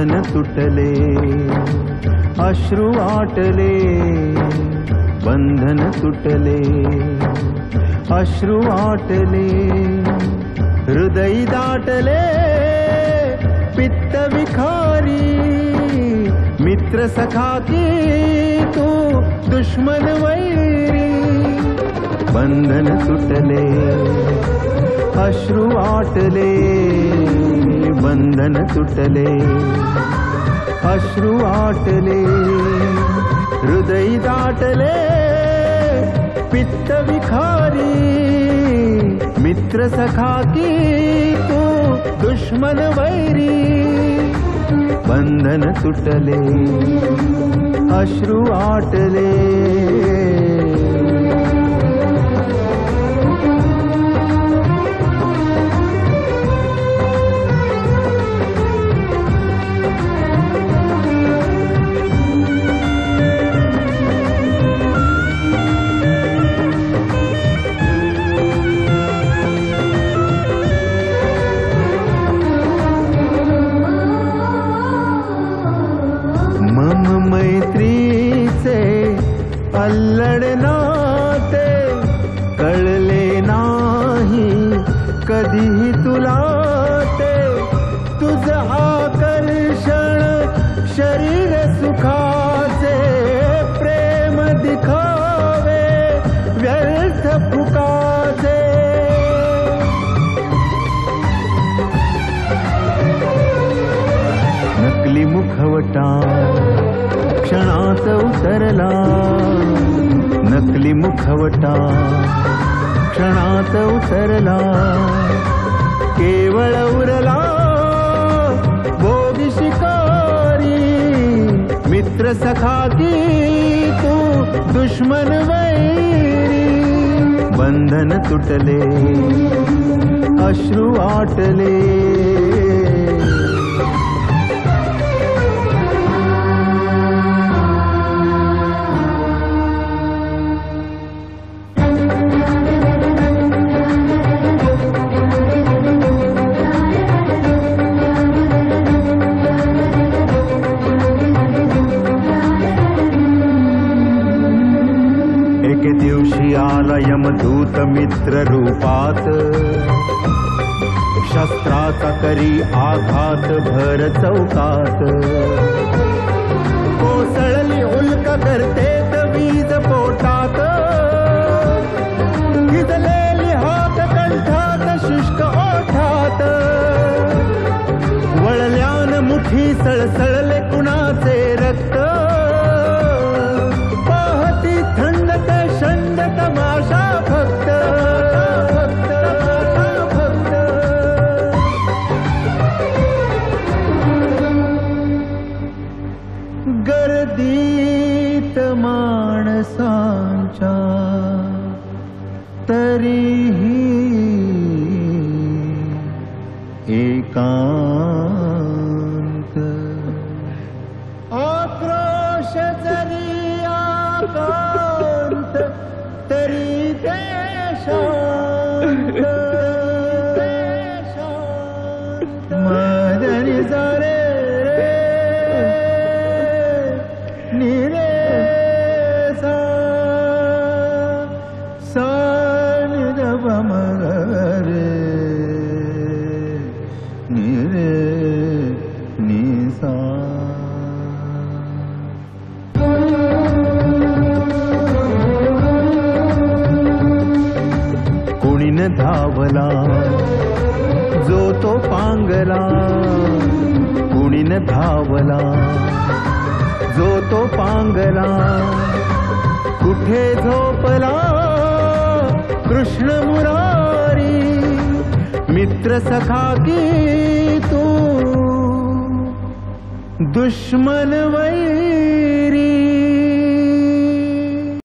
बंधन तुटले अश्रु आटले बंधन तुटले अश्रु आटले हृदय दाटले पित्त विखारी मित्र सखा की तू दुश्मन वैरी बंधन तुटले अश्रु आटले बंधन तुटले अश्रु आटले हृदय दाटले पित्त विखारी मित्र सखा की तू दुश्मन वैरी बंधन तुटले अश्रु आटले मैत्रीचे अल्लड नाते कळले नाही कधीही तुला ते तुझं आकर्षण शरीर सुखाचे प्रेम दिखावे व्यर्थ फुकाचे नकली मुखवटा क्षणात उतरला नकली मुखवटा क्षणात उतरला केवळ उरला भोगी शिकारी मित्र सखा की तू दुश्मन वैरी बंधन तुटले अश्रु आटले दिवशी आला यमदूत मित्र रूपात शस्त्राचा करी आघात भर चौकात कोसळली उल्क करतेत वीज पोटात भिजलेली हात कंठात शुष्क ओठात वळल्यान मुठी सळसळले कुणाचे रक्त पाहती थंड शंड तमाशा फक्त गर्दीत माणसांच्या तरीही एकांत आक्रोश जरी आकांत तरी ते शांत मदनी जारे रे निरे सा सा निरव मगरे निरे निसा धावला जो तो पांगला कुणीन धावला जो तो पांगला कुठे झोपला कृष्ण मुरारी मित्र सखा की तू दुश्मन वैरी